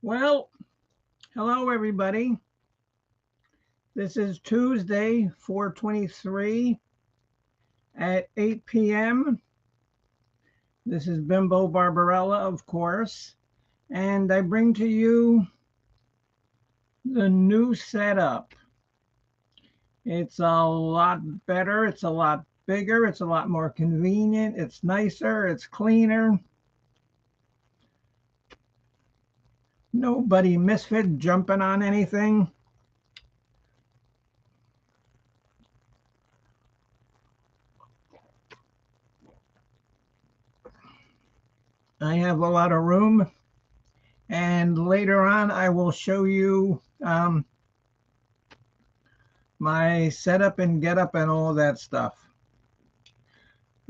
Well, hello everybody. This is Tuesday, 4:23 at 8 p.m. This is Bimbo Barbarella, of course, and I bring to you the new setup. It's a lot better, it's a lot bigger, it's a lot more convenient, it's nicer, it's cleaner. Nobody misfit jumping on anything. I have a lot of room, and later on I will show you my setup and get up and all that stuff.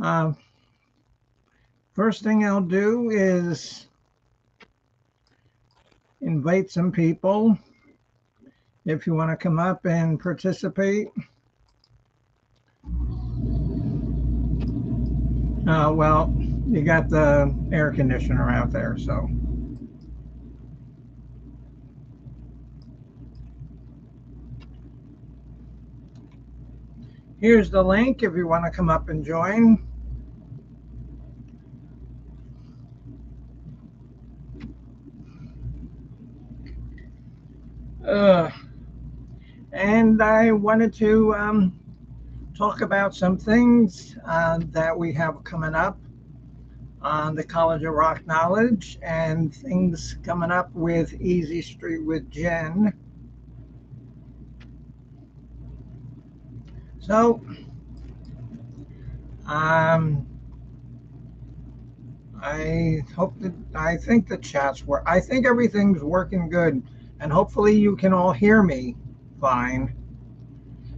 Uh, First thing I'll do is invite some people if you want to come up and participate. Well, you got the air conditioner out there, so. Here's the link if you want to come up and join. Uh, and I wanted to talk about some things that we have coming up on the College of Rock Knowledge and things coming up with Easy Street with Jen. So, um, I think the chats work. I think everything's working good, and hopefully you can all hear me fine.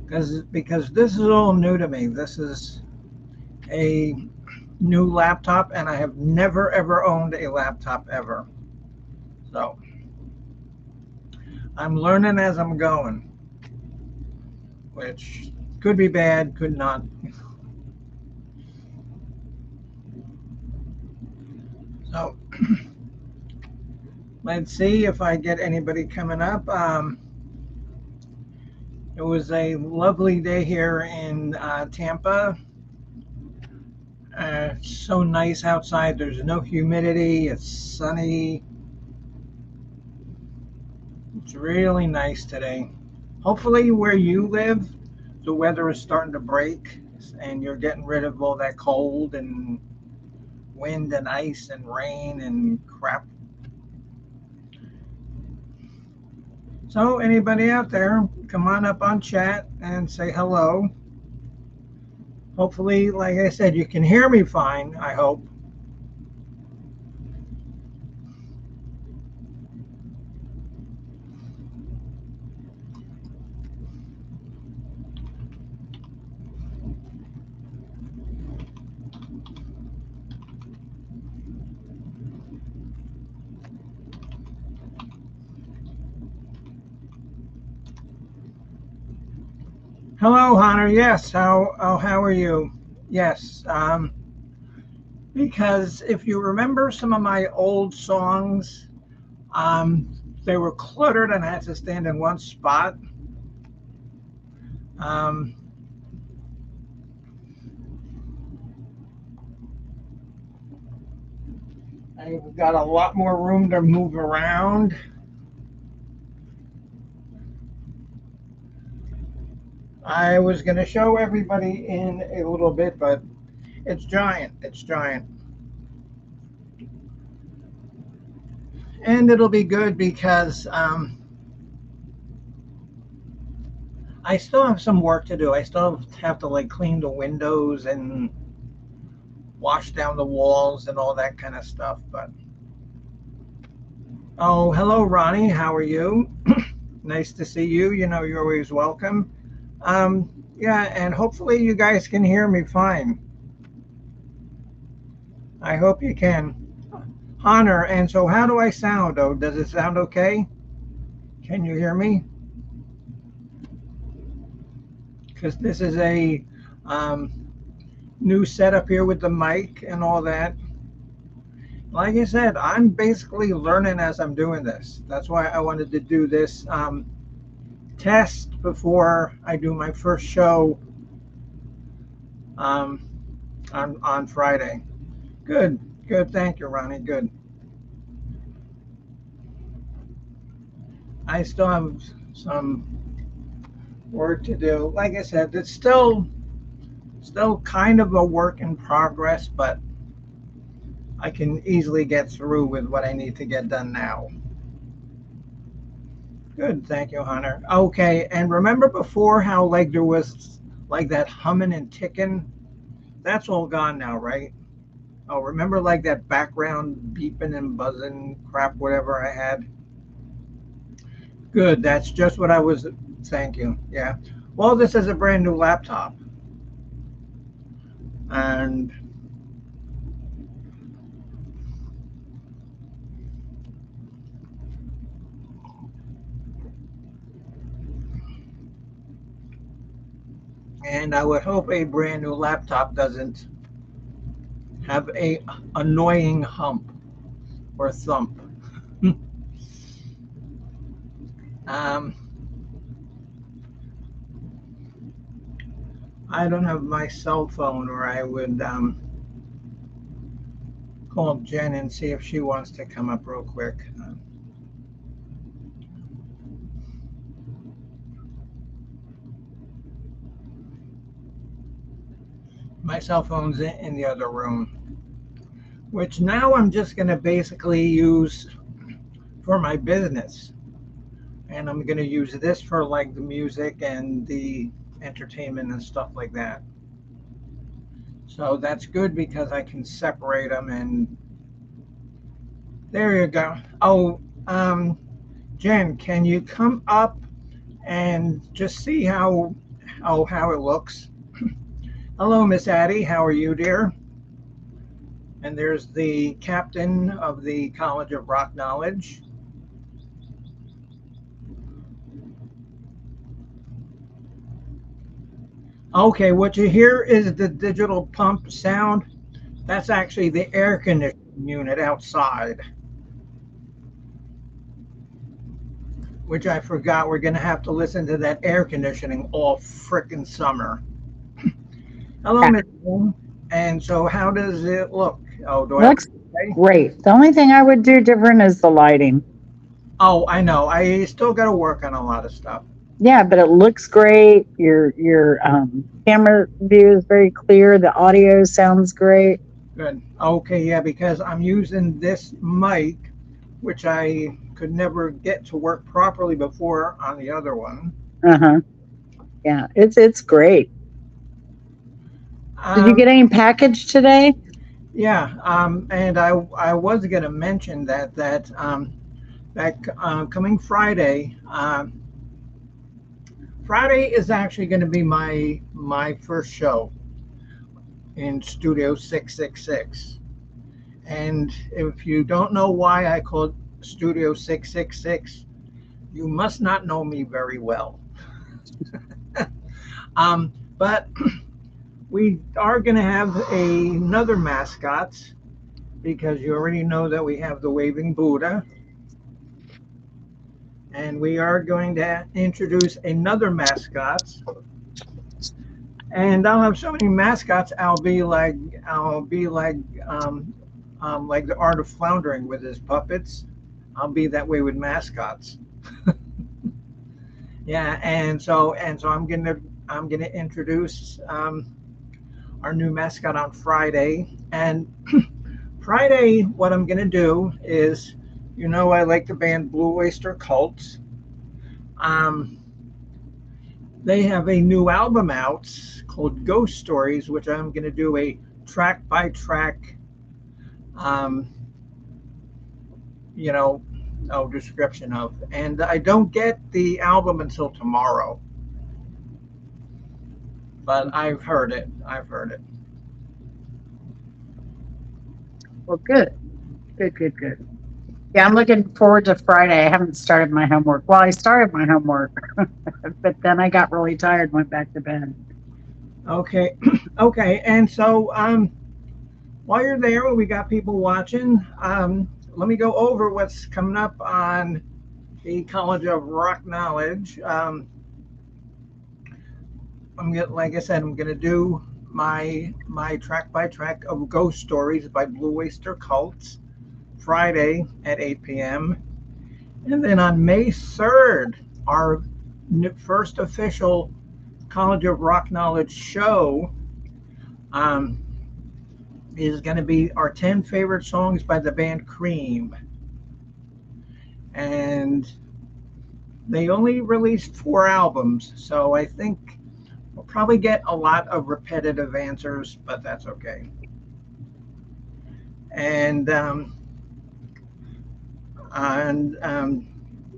Because this is all new to me. This is a new laptop, and I have never ever owned a laptop ever. So I'm learning as I'm going, which could be bad, could not. So let's see if I get anybody coming up. It was a lovely day here in Tampa. It's so nice outside. There's no humidity. It's sunny. It's really nice today. Hopefully, where you live, the weather is starting to break and you're getting rid of all that cold and wind and ice and rain and crap. So, anybody out there, come on up on chat and say hello. Hopefully, like I said, you can hear me fine, I hope. Hello, Hunter. Yes. How are you? Yes. Because if you remember some of my old songs, um, they were cluttered and I had to stand in one spot. Um, I've got a lot more room to move around. I was going to show everybody in a little bit, but it's giant. It's giant. And it'll be good because I still have some work to do. I still have to like clean the windows and wash down the walls and all that kind of stuff. But oh, hello, Ronnie. How are you? Nice to see you. You know, you're always welcome. Yeah, and hopefully you guys can hear me fine. I hope you can. Honor, and so how do I sound? Oh, does it sound okay? Can you hear me? Because this is a um, new setup here with the mic and all that. like I said, I'm basically learning as I'm doing this. That's why I wanted to do this test before I do my first show um, on Friday. Good, good. Thank you, Ronnie. Good. I still have some work to do. Like I said, it's still kind of a work in progress, but I can easily get through with what I need to get done now. Good, thank you, Hunter. Okay, and remember before how like there was like that humming and ticking? That's all gone now, right? Oh, remember like that background beeping and buzzing crap, whatever I had? Good, that's just what I was. Thank you. Yeah. Well, this is a brand new laptop, and I would hope a brand new laptop doesn't have a annoying hump or thump. um, I don't have my cell phone, or I would call Jen and see if she wants to come up real quick. My cell phone's in the other room, which now I'm just going to basically use for my business. And I'm going to use this for like the music and the entertainment and stuff like that. So that's good because I can separate them. And there you go. Oh, Jen, can you come up and just see how it looks? Hello, Miss Addie. How are you, dear? And there's the captain of the College of Rock Knowledge. Okay, what you hear is the digital pump sound. That's actually the air conditioning unit outside, which I forgot we're going to have to listen to that air conditioning all frickin' summer. Hello, Yeah, Miss Moon. And so, how does it look? Oh, do I look looks okay? great. The only thing I would do different is the lighting. Oh, I know. I still got to work on a lot of stuff. Yeah, but it looks great. Your camera view is very clear. The audio sounds great. Good. Okay, yeah, because I'm using this mic, which I could never get to work properly before on the other one. Uh-huh. Yeah, it's great. Did you Um, get any package today? yeah, and I was going to mention that coming Friday, Friday is actually going to be my first show in Studio 666. And if you don't know why I call it Studio 666, you must not know me very well. But we are going to have another mascot because you already know that we have the Waving Buddha. And we are going to introduce another mascot. And I'll have so many mascots. I'll be um, like the art of floundering with his puppets. I'll be that way with mascots. Yeah, and so I'm gonna introduce our new mascot on Friday. And Friday, what I'm gonna do is, I like the band Blue Oyster Cult. Um, they have a new album out called Ghost Stories, which I'm gonna do a track by track, um, you know, description of. And I don't get the album until tomorrow, but I've heard it. I've heard it. Well, good. Good, good, good. Yeah, I'm looking forward to Friday. I haven't started my homework. Well, I started my homework, but then I got really tired and went back to bed. Okay, okay, and so while you're there, we got people watching. Let me go over what's coming up on the College of Rock Knowledge. Like I said, I'm gonna do my track by track of Ghost Stories by Blue Oyster Cults Friday at 8 p.m. And then on May 3rd, our first official College of Rock Knowledge show is going to be our 10 favorite songs by the band Cream. And they only released 4 albums, so I think we'll probably get a lot of repetitive answers, but that's okay. And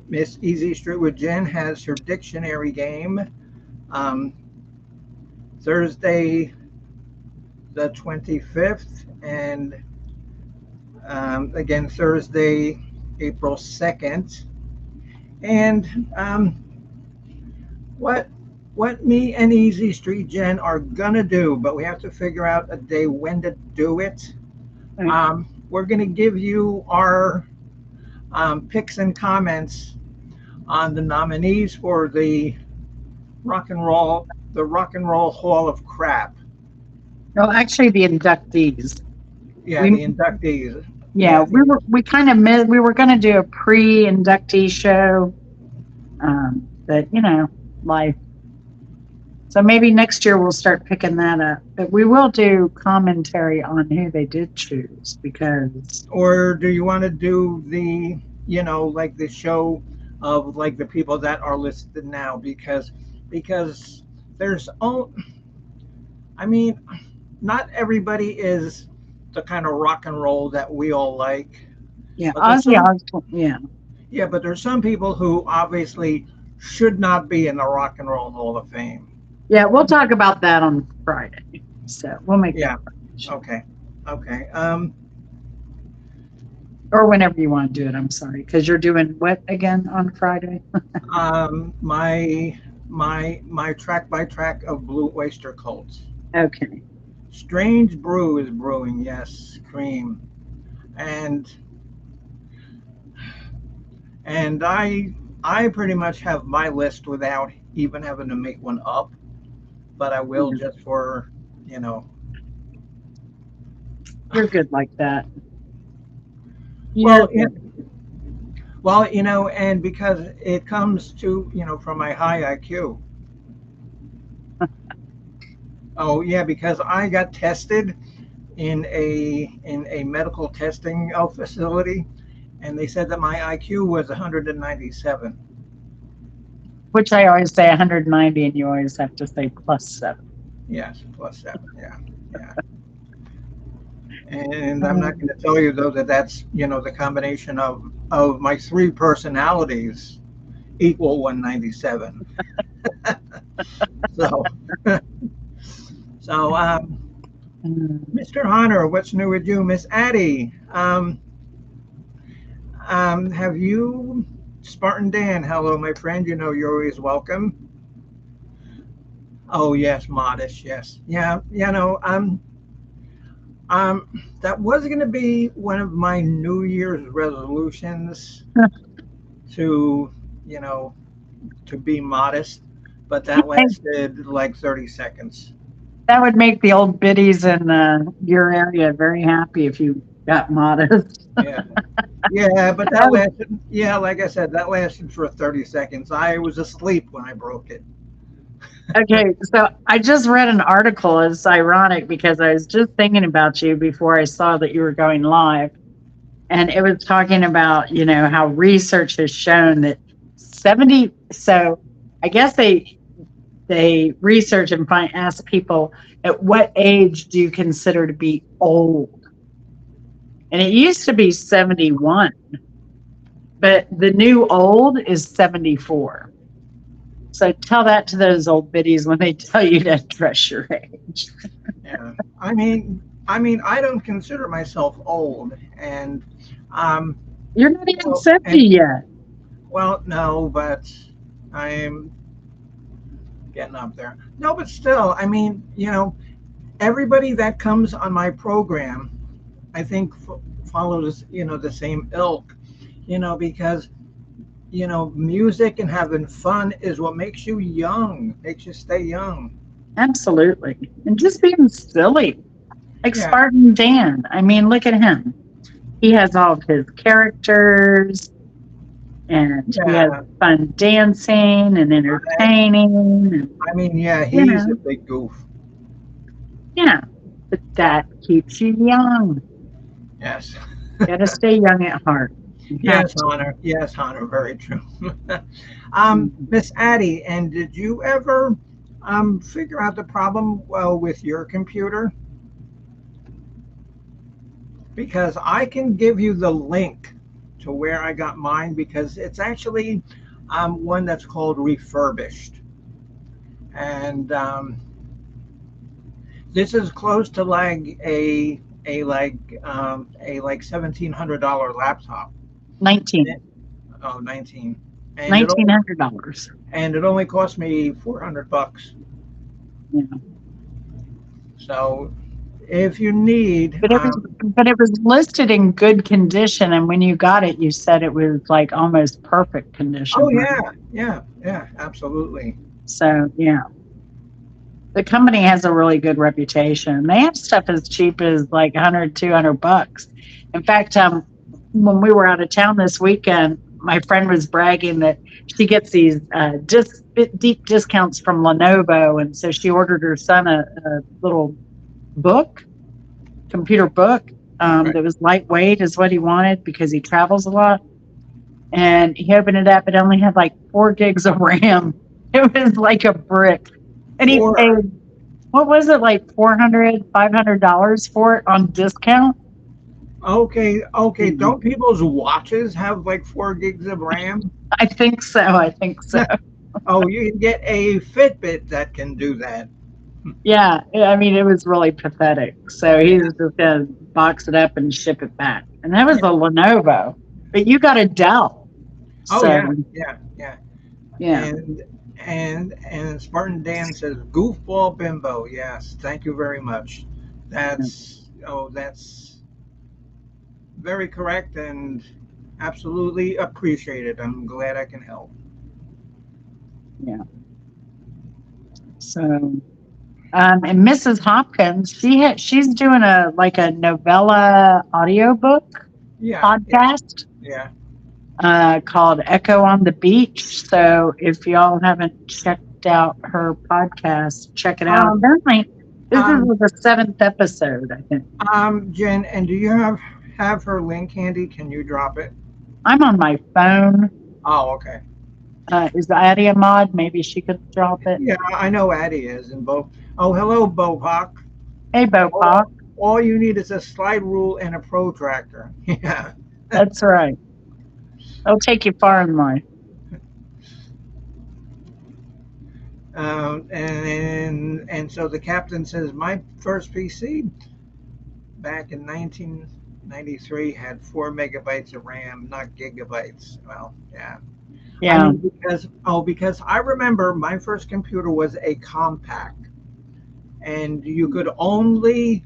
Miss Easy Street with Jen has her dictionary game Thursday the 25th, and again Thursday April 2nd. And what me and Easy Street Jen are gonna do, but we have to figure out a day when to do it. We're gonna give you our picks and comments on the nominees for the Rock and Roll Hall of Crap. No, actually, the inductees. Yeah, the inductees. Yeah, we kind of missed. We were going to do a pre-inductee show, but life. So maybe next year we'll start picking that up. But we will do commentary on who they did choose, because. Or do you want to do the like the show of like the people that are listed now, because there's not everybody is the kind of rock and roll that we all like. Yeah, Ozzy Osbourne. Yeah. Yeah, but there's some people who obviously should not be in the Rock and Roll Hall of Fame. Yeah, we'll talk about that on Friday. So we'll make that. Okay. Or whenever you want to do it. I'm sorry, because you're doing what again on Friday? My track by track of Blue Oyster Cults. Okay. Strange Brew is brewing, yes, Cream. And I pretty much have my list without even having to make one up, but I will just for, You're good like that. Well, and because it comes to, from my high IQ. Oh yeah, because I got tested in a medical testing facility, and they said that my IQ was 197. Which I always say 190, and you always have to say +7. Yes, +7. Yeah. And I'm not going to tell you though that's the combination of my 3 personalities equal 197. So, Mr. Hunter, what's new with you? Miss Addie, have you, Spartan Dan, hello, my friend, you're always welcome. Oh, yes, modest, yes. Yeah, that was going to be one of my New Year's resolutions to be modest, but that lasted like 30 seconds. That would make the old biddies in your area very happy if you got modest. Yeah, but that lasted, like I said, that lasted for 30 seconds. I was asleep when I broke it. Okay, so I just read an article. It's ironic because I was just thinking about you before I saw that you were going live. And it was talking about, how research has shown that 70, so I guess they research and ask people, at what age do you consider to be old? And it used to be 71, but the new old is 74. So tell that to those old biddies when they tell you to dress your age. Yeah, I mean, I don't consider myself old, and you're not even 70 yet. Well, no, but I'm getting up there. No, but still, everybody that comes on my program I think follows, the same ilk, because, music and having fun is what makes you young, makes you stay young. Absolutely. And just being silly. Like Yeah, Spartan Dan. I mean, look at him. He has all of his characters and he has yeah. fun dancing and entertaining and I mean, yeah, you he's a know, big goof. yeah. But that keeps you young. Yes. Gotta stay young at heart. You have Yes, to. Hunter. Yes, Hunter. Very true. Mhm. Miss Addie, and did you ever figure out the problem with your computer? Because I can give you the link to where I got mine because it's actually one that's called refurbished, and this is close to like a like $1,700 laptop. 19. Oh, 19, and $1,900. it only cost me $400. Yeah. So if you need, But it was listed in good condition, and when you got it, you said it was like almost perfect condition, oh right? yeah, yeah, yeah, absolutely. So yeah, the company has a really good reputation. They have stuff as cheap as like 100, $200. In fact, when we were out of town this weekend, my friend was bragging that she gets these deep discounts from Lenovo, and so she ordered her son a little book, computer book, Right. that was lightweight, is what he wanted because he travels a lot. And he opened it up. It only had like 4 gigs of RAM. It was like a brick. And he Four. paid, what was it, like $400, $500 for it on discount? Okay, okay. Mhm. Don't people's watches have like 4 gigs of RAM? I think so. I think so. Oh, you can get a Fitbit that can do that. Yeah. I mean, it was really pathetic. So Yeah, he was just going to box it up and ship it back. And that was yeah. a Lenovo, but you got a Dell. Oh So yeah, yeah, yeah. yeah. And Spartan Dan says goofball bimbo. Yes, thank you very much. That's very correct and absolutely appreciated. I'm glad I can help. Yeah. So and Mrs. Hopkins, she's doing a novella audiobook Yeah, yeah, podcast yeah. called Echo on the Beach. So if y'all haven't checked out her podcast, check it out. Um, Apparently, this is um, the 7th episode, I think. Jen, and do you have her link handy? Can you drop it? I'm on my phone. Oh, okay. Is Addie a mod? Maybe she could drop it. Yeah, I know Addie is in both. Oh, hello, Bopak. Hey, Bopop. All you need is a slide rule and a protractor. Yeah. That's right. They'll take you far in life. And so the captain says my first PC back in 1993 had 4 megabytes of RAM, not gigabytes. Well, yeah. I Yeah. mean, because I remember my first computer was a compact, and you could only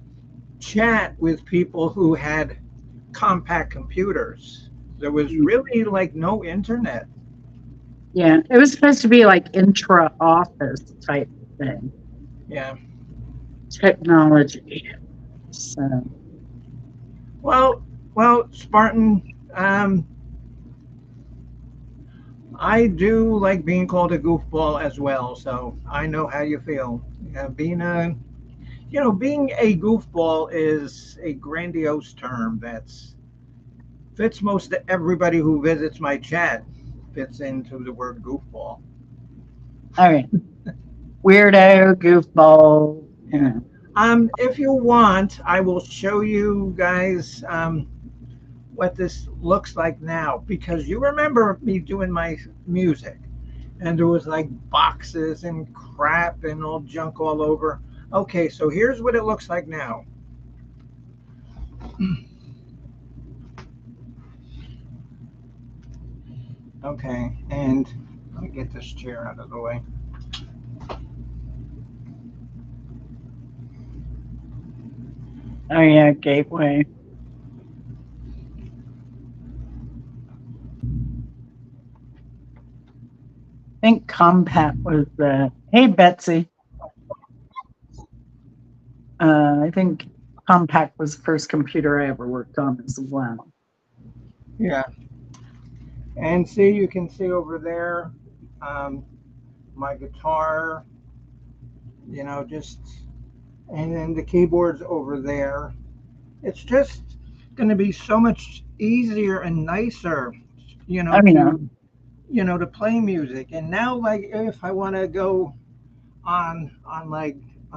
chat with people who had compact computers. There was really like no internet. Yeah, it was supposed to be like intra office type thing, Yeah. technology. So, Well, Spartan. Um, I do like being called a goofball as well, so I know how you feel. Being a goofball is a grandiose term that's fits most everybody who visits my chat fits into the word goofball. all right, weirdo, goofball. Yeah. If you want, I will show you guys what this looks like now because you remember me doing my music and there was like boxes and crap and all junk all over. Okay, so here's what it looks like now. Okay, and let me get this chair out of the way. Oh yeah, gateway. think Compaq was the, hey Betsy, I think Compaq was the first computer I ever worked on as well. Yeah. And see, you can see over there, my guitar, just, and then the keyboard's over there. It's just going to be so much easier and nicer, Oh yeah. to play music. And now, like, if I want to go on Kim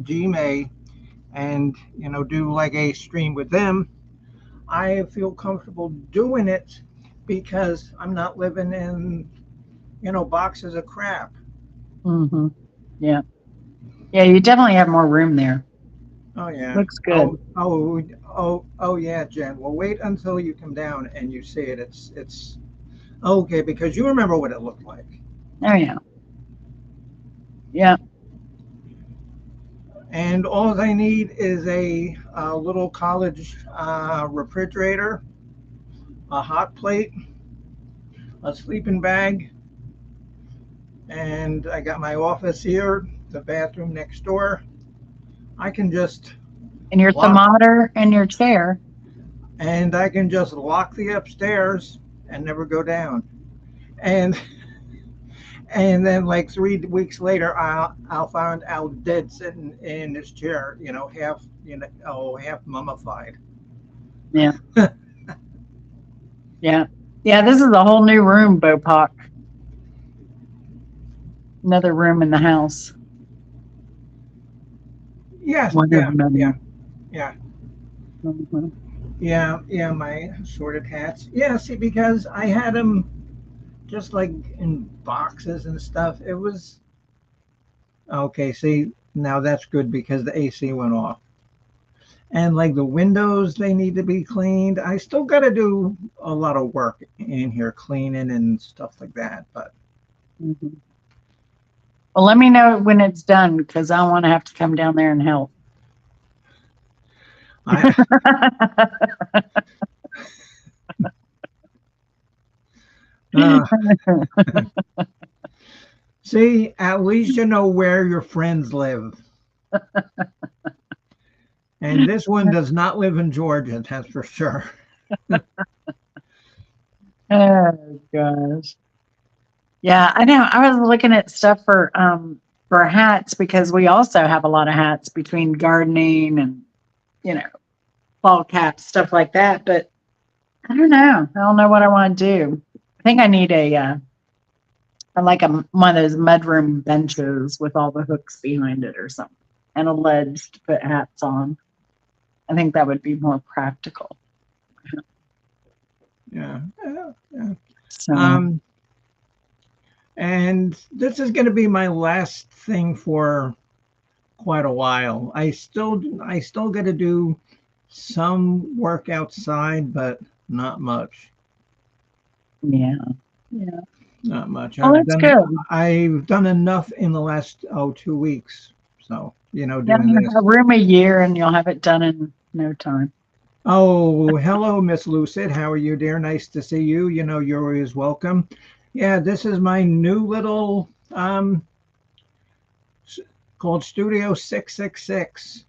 Gmail and do like a stream with them, I feel comfortable doing it because I'm not living in boxes of crap. Mm-hmm. Yeah. Yeah, you definitely have more room there. Oh yeah. Looks good. Oh yeah, Jen. Well, wait until you come down and you see it. It's okay because you remember what it looked like. Oh yeah. Yeah. And all I need is a little college refrigerator, a hot plate, a sleeping bag, and I got my office here, the bathroom next door. I can just And your lock, thermometer and your chair. and I can just lock the upstairs and never go down. And then like 3 weeks later, I'll find Al dead sitting in his chair, half mummified. Yeah. Yeah. Yeah, this is a whole new room, Bopak. Another room in the house. Yes, One of them. yeah. Mhm. Yeah, my assorted hats. Yeah, see, because I had them just like in boxes and stuff. It was okay. See, now that's good because the AC went off. And like the windows, they need to be cleaned. I still got to do a lot of work in here, cleaning and stuff like that. But Mhm. Well, let me know when it's done because I want to have to come down there and help. I, uh, see, at least you know where your friends live. And this one does not live in Georgia, that's for sure. Oh gosh. Yeah, I know. I was looking at stuff for hats because we also have a lot of hats between gardening and you know fall caps, stuff like that. But I don't know. I don't know what I want to do. I think I need one of those mudroom benches with all the hooks behind it or something, and a ledge to put hats on. I think that would be more practical. Yeah. So And this is going to be my last thing for quite a while. I still got to do some work outside, but not much. yeah. Not much. Oh, that's good. I've done enough in the last 2 weeks. So, Yeah, doing this. a room a year and you'll have it done in no time. Oh, hello, Miss Lucid. How are you, dear? Nice to see you. You're always welcome. Yeah, this is my new little called Studio 666.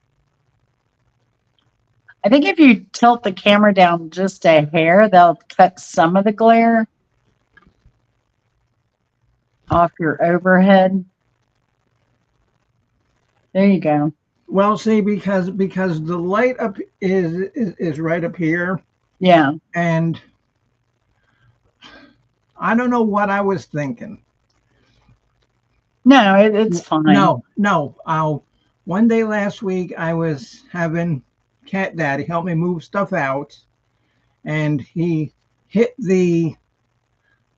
I think if you tilt the camera down just a hair, they'll cut some of the glare off your overhead. There you go. Well, see, because the light up is right up here, Yeah. and I don't know what I was thinking. No, it's fine. No. One day last week, I was having Cat Daddy help me move stuff out, and he hit the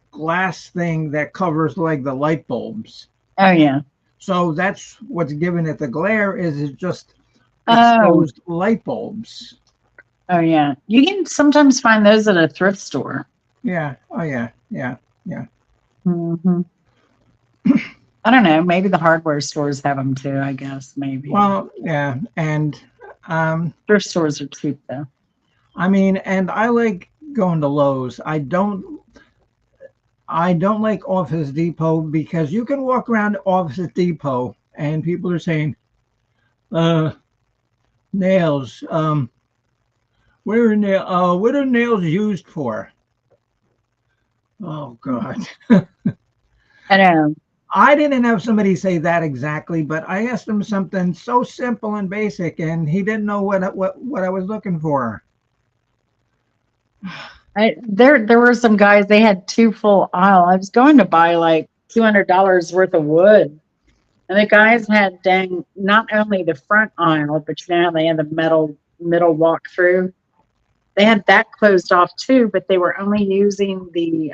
glass thing that covers like the light bulbs. Oh yeah. So that's what's giving it the glare is just Oh. exposed light bulbs. Oh yeah. You can sometimes find those at a thrift store. Yeah. Oh yeah. Yeah. Mm-hmm. I don't know. Maybe the hardware stores have them too. I guess maybe. Well, yeah, and thrift stores are cheap though. I mean, and I like going to Lowe's. I don't I don't like Office Depot because you can walk around Office Depot and people are saying, uh, nails. What are nails used for? Oh God. I know. I didn't have somebody say that exactly, but I asked him something so simple and basic, and he didn't know what I was looking for. There were some guys, they had two full aisle. I was going to buy like $200 worth of wood. And the guys had dang not only the front aisle, but you know how they had the middle walk through. They had that closed off too, but they were only using the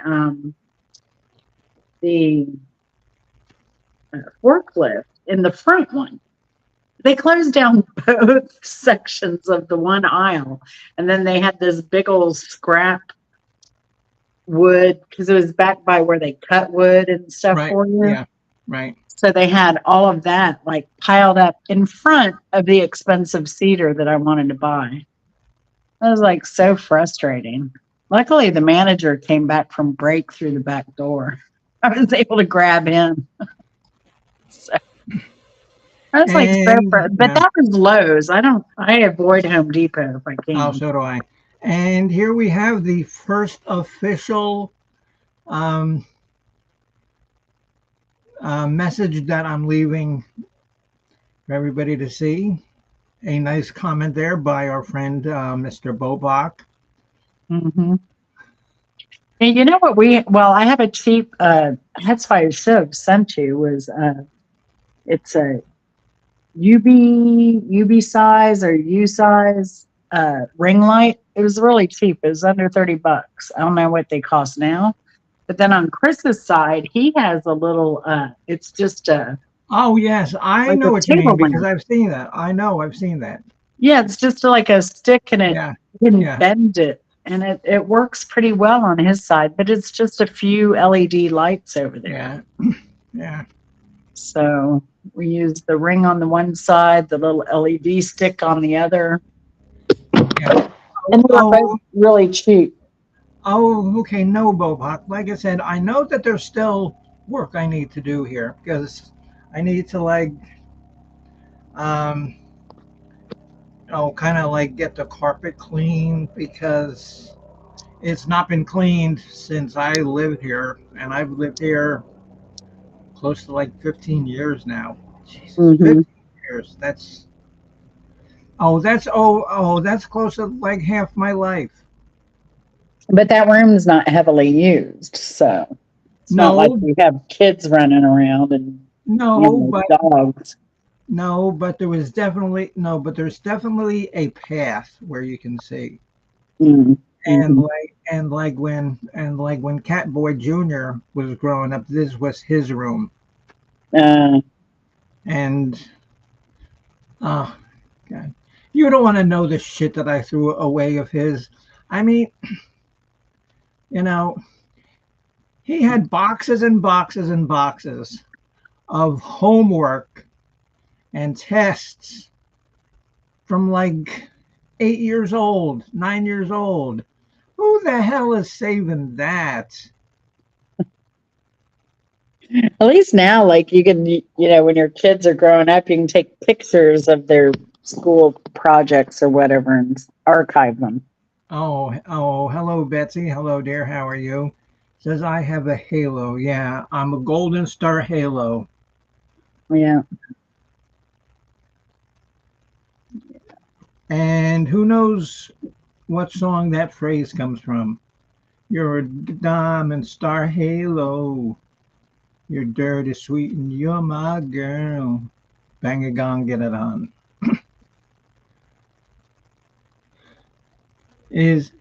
forklift in the front one. They closed down both sections of the one aisle, and then they had this big old scrap wood because it was back by where they cut wood and stuff Right. for you. Yeah. Right. So they had all of that like piled up in front of the expensive cedar that I wanted to buy. That was like so frustrating. Luckily, the manager came back from break through the back door. I was able to grab him. So I was like, And but yeah. that was Lowe's. I avoid Home Depot if I Oh, can. so do I. And here we have the first official um, message that I'm leaving for everybody to see. A nice comment there by our friend Mr. Bobach. Mm-hmm. And you know what I have a cheap, that's why I should have sent you was, it's a UB size or U size, ring light. It was really cheap. It was under $30. I don't know what they cost now. But then on Chris's side, he has a little, it's just Oh yes, I like a know what you mean table because lamp. I've seen that. I know I've seen that. Yeah, it's just like a stick and Yeah, you can yeah, bend it. And it works pretty well on his side, but it's just a few LED lights over there. yeah, yeah. So we use the ring on the one side, the little LED stick on the other. Yeah. And they were both Oh, really cheap. okay. No, Bobach. Like I said, I know that there's still work I need to do here because I need to um, kind of like get the carpet clean because it's not been cleaned since I lived here, and I've lived here close to like 15 years now. Jesus, Hmm. 15 years. That's close to like half my life. But that room's not heavily used. So it's not like No, we have kids running around and, no, but dogs. no, but there was definitely no, but there's definitely a path where you can see. And Mm-hmm. like when Catboy Jr. was growing up, this was his room. Uh, And oh God. You don't want to know the shit that I threw away of his. I mean, you know, he had boxes and boxes and boxes of homework and tests from like 8 years old, 9 years old. Who the hell is saving that? at least now, like you can, when your kids are growing up, you can take pictures of their school projects or whatever and archive them. Oh, hello, Betsy. Hello, dear. How are you? Says I have a halo. Yeah, I'm a Golden Star Halo. Yeah. And who knows what song that phrase comes from? You're a diamond star halo. You're dirty, sweet, and you're my girl. Bang a gong, get it on. Is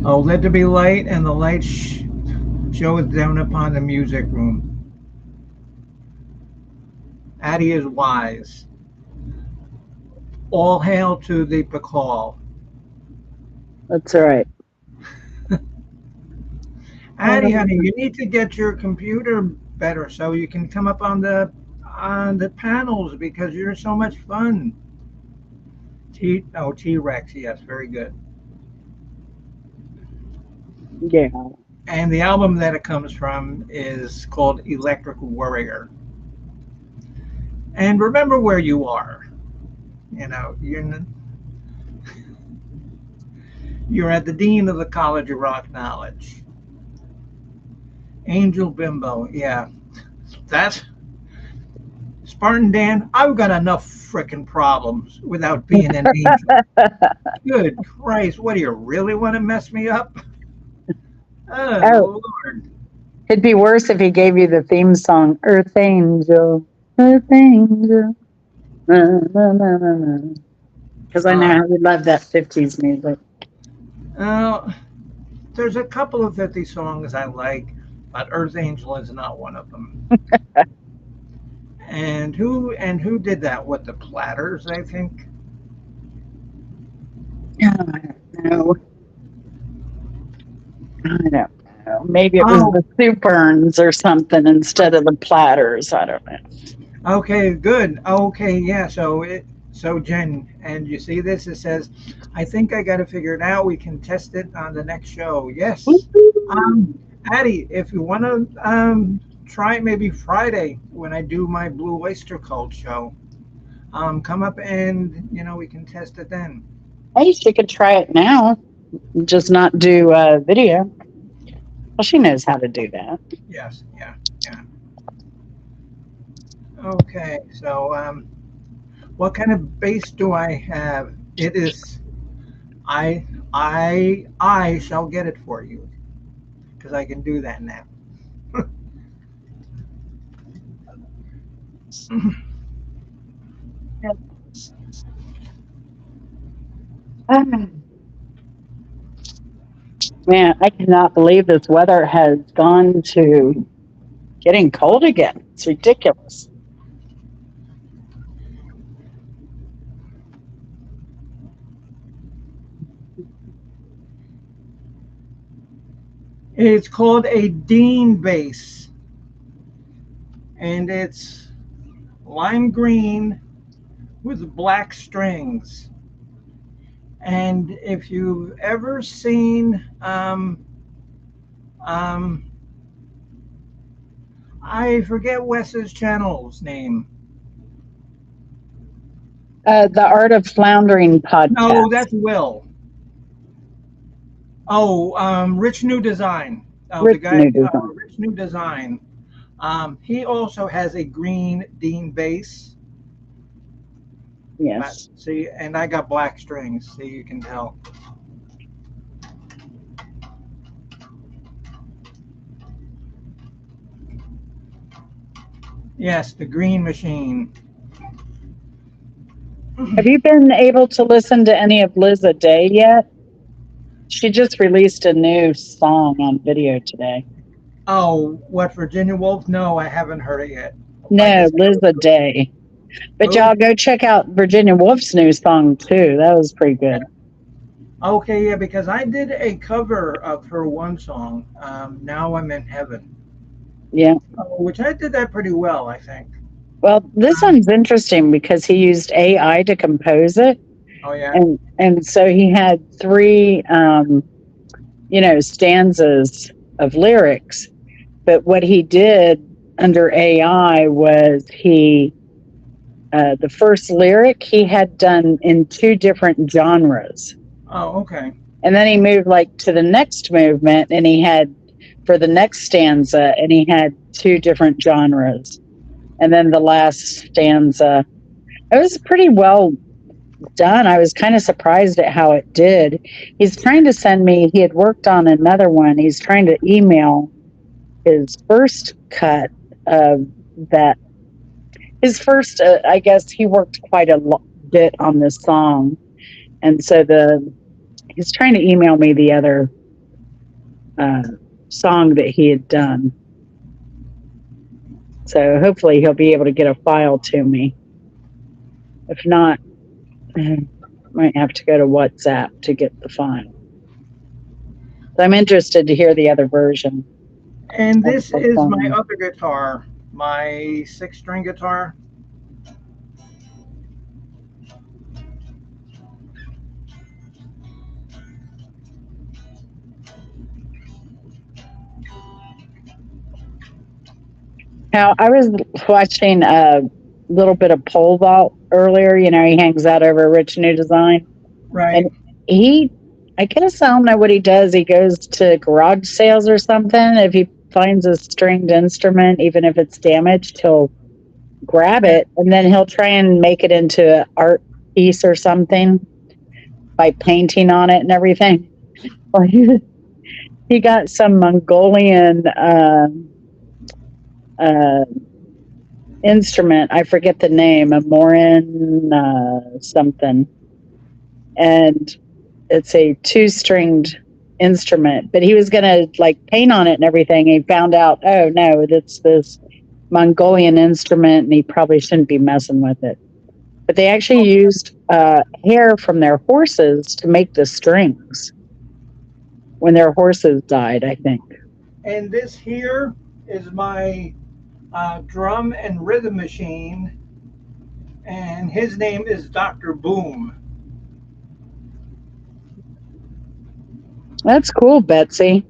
let there be light, and the light showeth down upon the music room. Addie is wise. All hail to the Bacall. That's all right. Addie, honey, you need to get your computer better so you can come up on the panels because you're so much fun. T Rex, yes, very good. Yeah. And the album that it comes from is called Electric Warrior. And remember where you are. You know, you're at the Dean of the College of Rock Knowledge. Angel Bimbo, yeah. That's Spartan Dan. I've got enough frickin' problems without being an angel. Good Christ, what do you really want to mess me up? Oh, Oh Lord. it'd be worse if he gave you the theme song, Earth Angel, Earth Angel. Because I know Uh, how you love that 50s music. uh, there's a couple of 50 songs I like, but Earth Angel is not one of them. And who did that? What, the Platters, I think? I don't know. I don't know. Maybe it was Oh, the Superns or something instead of the Platters. I don't know. okay, good. Okay, yeah. So Jen, and you see this? It says, I think I got to figure it out. We can test it on the next show. Yes. Um, Addie, if you want to try it maybe Friday when I do my Blue Oyster Cult show, come up and we can test it then. Hey, she could try it now, just not do video. Well, she knows how to do that. Yes. Yeah. Yeah. Okay. So what kind of bass do I have? It is I shall get it for you because I can do that now. Man, I cannot believe this weather has gone to getting cold again. It's ridiculous. It's called a Dean bass, and it's lime green with black strings. And if you've ever seen, um, I forget Wes's channel's name. The Art of Floundering No, podcast. that's Will. Oh, Rich New Design. Oh, the Rich guy, new design. Rich New Design. He also has a green Dean bass. But Yes. see, and I got black strings, so you can tell. Yes, the Green Machine. Have you been able to listen to any of Liza Day yet? She just released a new song on video today. Oh, what, Virginia Woolf? No, I haven't heard it yet. I No, just Liza Day. But oh, y'all go check out Virginia Woolf's new song too. That was pretty good. okay, yeah, because I did a cover of her one song, "Now I'm in Heaven," Yeah. which I did that pretty well, I think. Well, this one's interesting because he used AI to compose it. Oh yeah. And so he had three stanzas of lyrics. But what he did under AI was the first lyric he had done in two different genres. Oh, okay. And then he moved like to the next movement and he had for the next stanza and he had two different genres. And then the last stanza, it was pretty well done. I was kind of surprised at how it did. He's trying to send me, he had worked on another one. He's trying to email his first cut of that. His first, I guess he worked quite a bit on this song. And so he's trying to email me the other uh, song that he had done. So hopefully he'll be able to get a file to me. If not, might have to go to WhatsApp to get the file. So I'm interested to hear the other version. And this is my other guitar, my 6-string guitar. Now, I was watching a little bit of pole vault earlier. You know, he hangs out over Rich New Design. Right. And he, I guess I don't know what he does. He goes to garage sales or something. If he finds a stringed instrument, even if it's damaged, he'll grab Yeah. it and then he'll try and make it into an art piece or something by painting on it and everything. Well, he got some Mongolian uh, instrument. I forget the name, a Morin something. And it's a two-stringed instrument, but he was going to like paint on it and everything. He found out, oh no, it's this Mongolian instrument and he probably shouldn't be messing with it. But they actually used hair from their horses to make the strings when their horses died, I think. And this here is my drum and rhythm machine, and his name is Dr. Boom. That's cool, Betsy.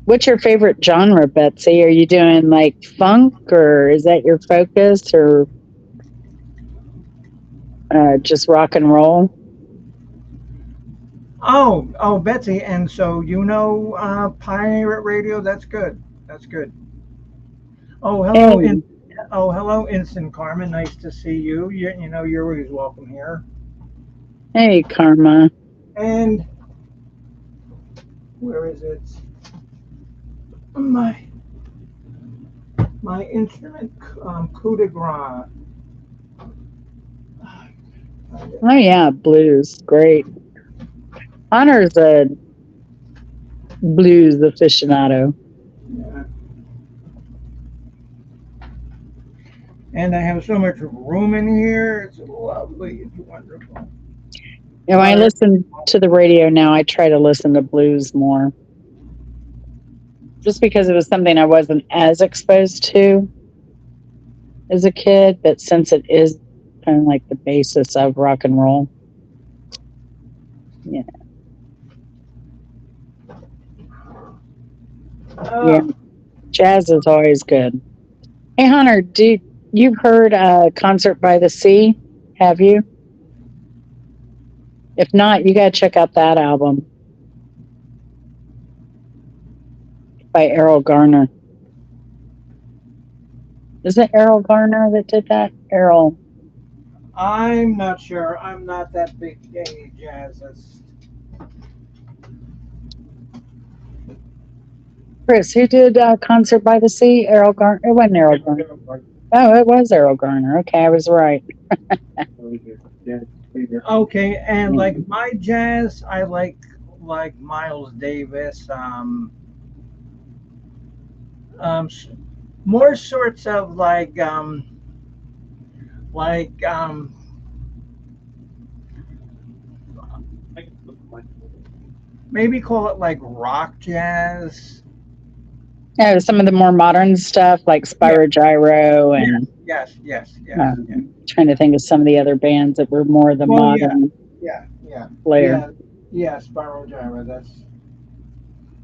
What's your favorite genre, Betsy? Are you doing like funk or is that your focus or just rock and roll? Oh, Betsy, and so you know Pirate Radio. That's good. That's good. Oh, hello, Hey, hello, Instant Carmen. Nice to see you. You know you're always welcome here. hey, Karma. And where is it? My my instrument, coup de grace. Oh yeah, blues, great. Hunter's a blues aficionado. Yeah. And I have so much room in here. It's lovely. It's wonderful. And when I All right. listen to the radio now, I try to listen to blues more, just because it was something I wasn't as exposed to as a kid. But since it is kind of like the basis of rock and roll, yeah, yeah, Uh, jazz is always good. Hey, Hunter, you've heard "Concert by the Sea"? Have you? If not, you got to check out that album by Errol Garner. Is it Errol Garner that did that? Errol. I'm not sure. I'm not that big a jazzist. Chris, who did Concert by the Sea? Errol Garner. It wasn't Errol Garner. Oh, it was Errol Garner. Okay, I was right. Okay, and Yeah. like my jazz, I like Miles Davis. Um, s- More sorts of like maybe call it like rock jazz. Yeah, some of the more modern stuff like Yeah, Spyro Gyro yes, and yes. trying to think of some of the other bands that were more the Well, yeah, modern yeah, yeah, flair. yeah, yeah. Spiral Gyra. That's.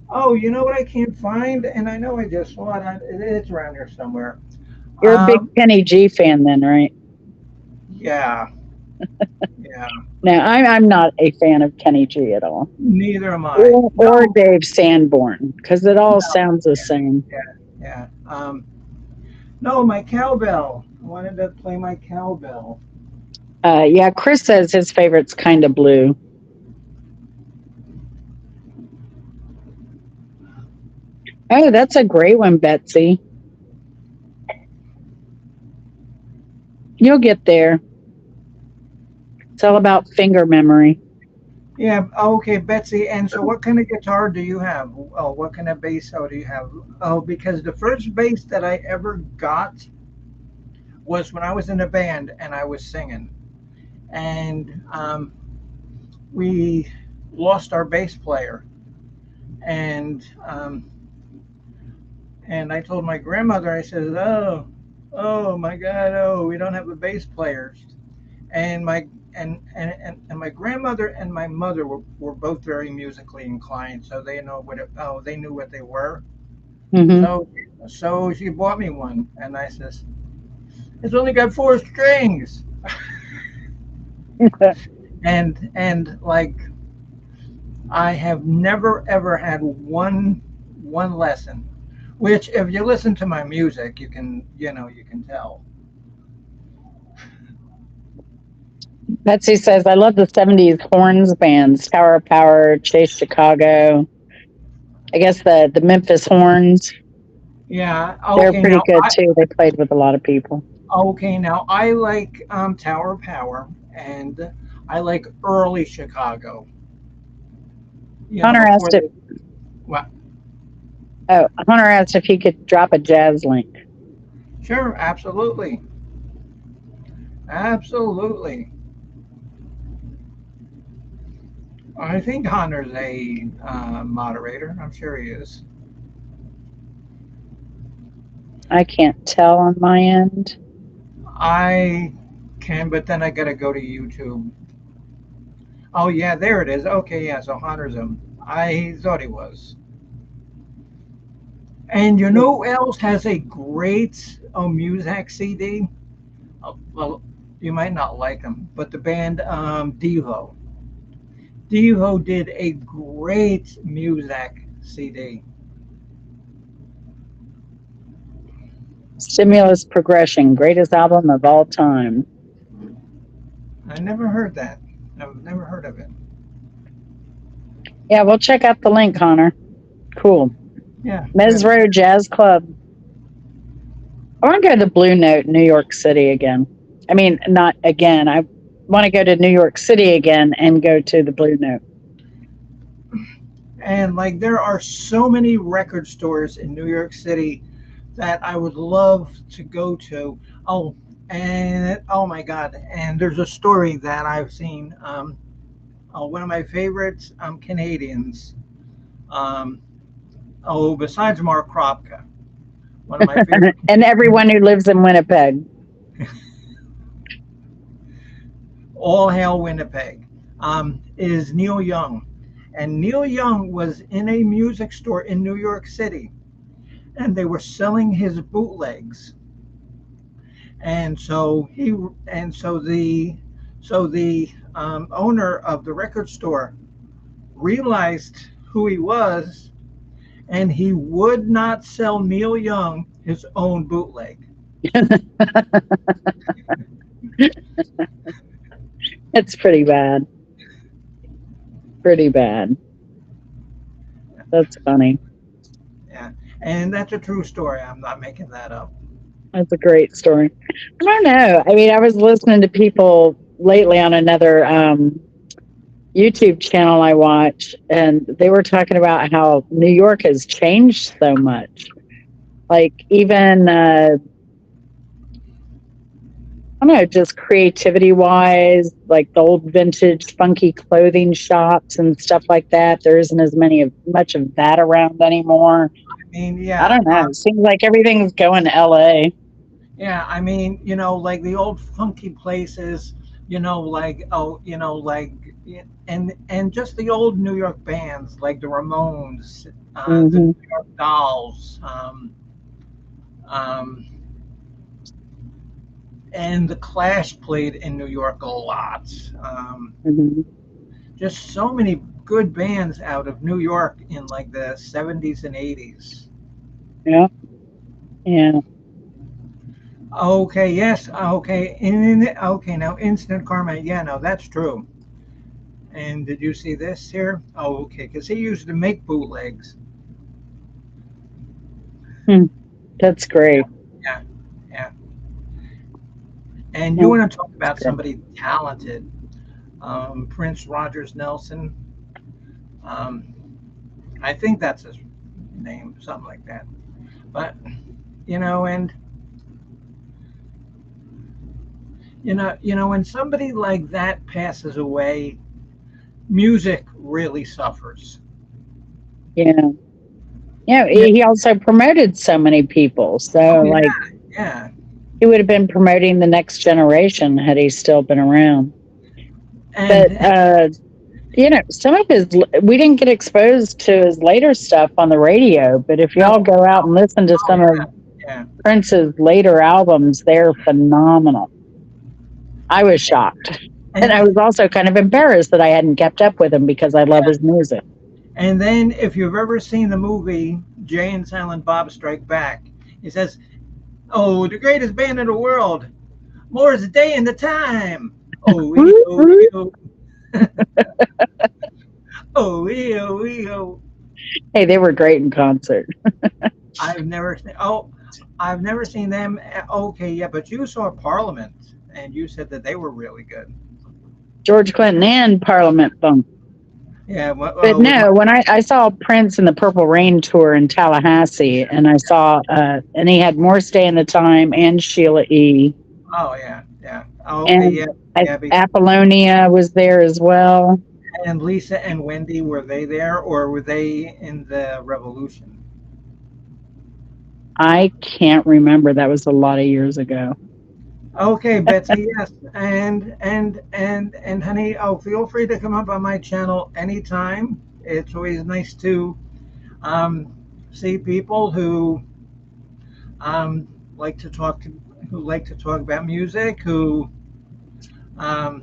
Oh, you know what I can't find, and I know I just saw it. It's around here somewhere. You're a big Um, Kenny G fan then, right? yeah, yeah. No, I'm not a fan of Kenny G at all. Neither am I. Or No, Dave Sanborn, because it all no. sounds the Yeah, same. yeah, yeah. No, my cowbell. I wanted to play my cowbell. Yeah, Chris says his favorite's kind of blue. Oh, that's a great one, Betsy. You'll get there. It's all about finger memory. Yeah. Okay, Betsy. And so, what kind of guitar do you have? Oh, what kind of bass? Oh, do you have? Oh, because the first bass that I ever got was when I was in a band and I was singing, and we lost our bass player, and and I told my grandmother, I said, oh my God, oh, we don't have a bass player, and and my grandmother and my mother were both very musically inclined, so they know what they knew what they were. Hmm. So she bought me one, and I says, "It's only got four strings," and like I have never ever had one lesson. Which, if you listen to my music, you can tell. Betsy says, I love the 70s horns bands, Tower of Power, Chase Chicago. I guess the Memphis Horns, Yeah. they're pretty good too. They played with a lot of people. Okay. Now I like Tower of Power, and I like early Chicago. Hunter Before asked if they. Well, Hunter asked if he could drop a jazz link. sure, absolutely, absolutely. I think Hunter's a moderator. I'm sure he is. I can't tell on my end. I can, but then I gotta go to YouTube. Oh yeah, there it is. Okay, yeah. So Hunter's him. I thought he was. And you know who else has a great Muzak CD? Well, you might not like them, but the band Devo. Devo did a great Muzak CD. Stimulus Progression, greatest album of all time. I never heard that. I've never heard of it. Yeah, we'll check out the link, Hunter. Cool. Yeah. Mesro Jazz Club. I want to go to the Blue Note in New York City again. I mean, not again. I want to go to New York City again and go to the Blue Note. And like there are so many record stores in New York City that I would love to go to. Oh, and oh my God! And there's a story that I've seen. One of my favorites, Canadians. Um, besides Mark Kropka, one of my favorite. And everyone who lives in Winnipeg. All hail Winnipeg. Is Neil Young. And Neil Young was in a music store in New York City, and they were selling his bootlegs. And so the owner of the record store realized who he was, and he would not sell Neil Young his own bootleg. It's pretty bad. Pretty bad. That's funny. Yeah, and that's a true story. I'm not making that up. That's a great story. I don't know. I mean, I was listening to people lately on another YouTube channel I watch, and they were talking about how New York has changed so much. Like even I don't know, just creativity wise, like the old vintage funky clothing shops and stuff like that. There isn't as much of that around anymore. I mean, yeah, I don't know. It seems like everything's going to LA. yeah. I mean, like the old funky places. And just the old New York bands like the Ramones, the Mm-hmm. New York Dolls, um, and the Clash played in New York a lot. Mm-hmm. Just so many good bands out of New York in like the 70s and 80s. Yeah. Yeah. Okay, yes, okay. Okay, now instant karma. Yeah, no, that's true. And did you see this here? Oh, okay, because he used to make bootlegs. That's great. Yeah, yeah. And you want to talk about somebody talented? Prince Rogers Nelson. Um, I think that's his name, something like that. But and when somebody like that passes away, music really suffers. Yeah. Yeah. He also promoted so many people. So, yeah, like, yeah. he would have been promoting the next generation had he still been around. And But You know, some of his, we didn't get exposed to his later stuff on the radio, but if y'all go out and listen to some of Yeah. Prince's later albums, they're phenomenal. I was shocked. And I was also kind of embarrassed that I hadn't kept up with him because I love his music. And then, if you've ever seen the movie Jay and Silent Bob Strike Back, he says, "Oh, the greatest band in the world, more is the day and the time. Oh, wee, oh, wee, oh. Oh, wee, oh, wee, oh." Hey, they were great in concert. I've never seen. Oh, I've never seen them. Okay, yeah, but you saw Parliament, and you said that they were really good. George Clinton and Parliament Funk. Yeah, But no, when I saw Prince in the Purple Rain tour in Tallahassee, and I saw, and he had Morris Day and the Time and Sheila E. Oh yeah, yeah. Oh and yeah, Apollonia was there as well. And Lisa and Wendy, were they there, or were they in the Revolution? I can't remember. That was a lot of years ago. Okay, Betsy, yes. And honey, oh, feel free to come up on my channel anytime. It's always nice to see people who like to talk about music, who are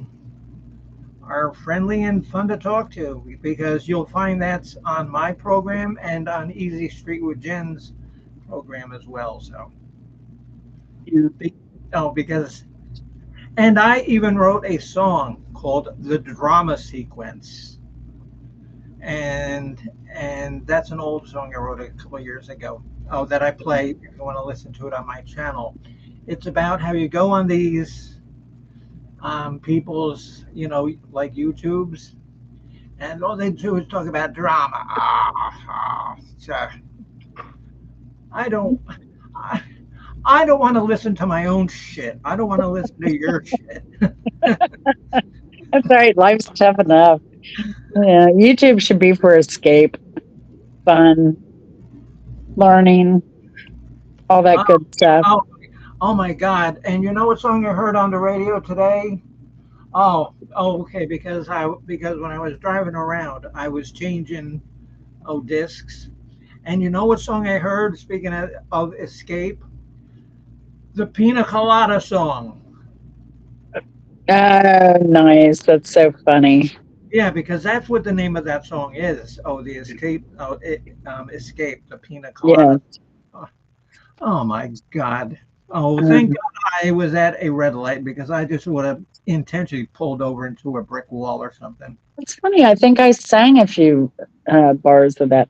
friendly and fun to talk to, because you'll find that's on my program and on Easy Street with Jen's program as well. So because and I even wrote a song called The Drama Sequence, and that's an old song I wrote a couple of years ago, that I play if you want to listen to it on my channel. It's about how you go on these people's, like YouTubes, and all they do is talk about drama. So I don't want to listen to my own shit. I don't want to listen to your shit. That's right. Life's tough enough. Yeah, YouTube should be for escape, fun, learning, all that good stuff. Oh my God! And you know what song I heard on the radio today? Oh, okay. Because when I was driving around, I was changing discs, and you know what song I heard? Speaking of escape, the Pina Colada song. Nice. That's so funny. Yeah, because that's what the name of that song is. Oh, the escape. Escape, the Pina Colada. Yeah. Oh my God. Oh, thank God I was at a red light, because I just would have intentionally pulled over into a brick wall or something. It's funny. I think I sang a few bars of that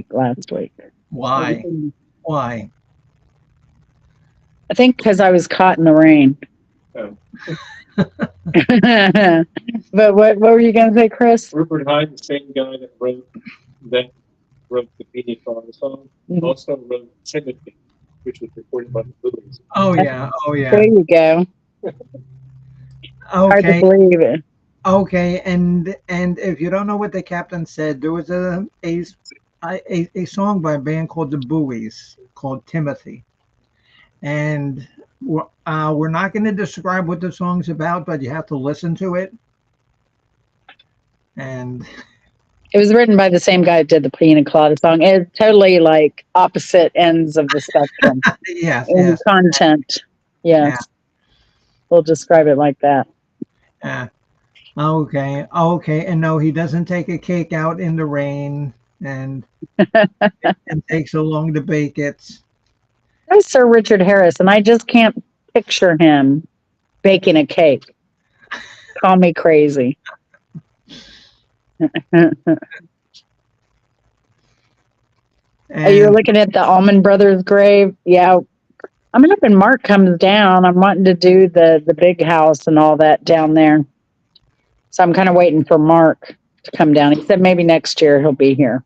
last week. Why? Why? I think because I was caught in the rain. Oh. But what were you going to say, Chris? Rupert Hyde, the same guy that wrote the Pina Colada song, also wrote Timothy, which was recorded by the Blues. Oh yeah, There you go. Hard to believe it. Okay, and if you don't know what the captain said, there was a song by a band called the Buoys called Timothy, and we're not going to describe what the song's about, but you have to listen to it. And it was written by the same guy that did the Pina Colada song. It's totally like opposite ends of the spectrum. Yes. Content. Yes. Yeah. We'll describe it like that. Okay. And no, he doesn't take a cake out in the rain and take so long to bake it. That's Sir Richard Harris, and I just can't picture him baking a cake. Call me crazy. You're looking at the Allman Brothers grave? Yeah. I'm hoping Mark comes down. I'm wanting to do the big house and all that down there. So I'm kind of waiting for Mark to come down. He said maybe next year he'll be here,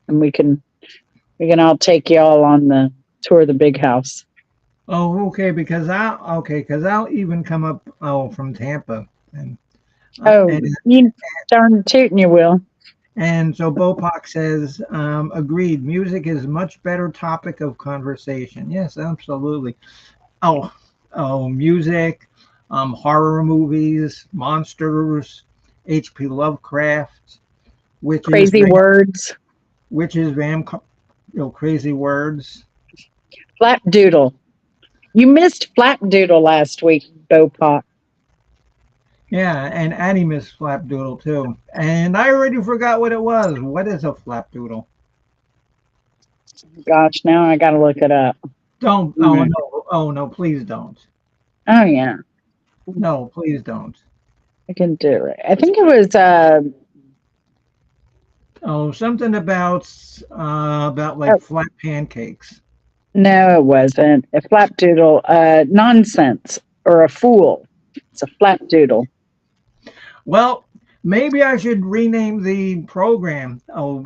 and we can all take y'all on the tour of the big house. Oh, okay. Because I'll even come up from Tampa. And you darn tootin' you will. And so Bopak says, agreed. Music is a much better topic of conversation. Yes, absolutely. Music, horror movies, monsters, H.P. Lovecraft, Crazy words. witches, crazy words. Flapdoodle. You missed Flapdoodle last week, Bopop. Yeah, and Annie missed Flapdoodle too. And I already forgot what it was. What is a Flapdoodle? Gosh, now I gotta look it up. Don't. Oh no. Oh no. Please don't. Oh yeah, No, please don't. I can do it. I think it was Oh, something about like oh, flat pancakes. no, it wasn't. A Flapdoodle, nonsense or a fool. It's a Flapdoodle. Well, maybe I should rename the program. Oh,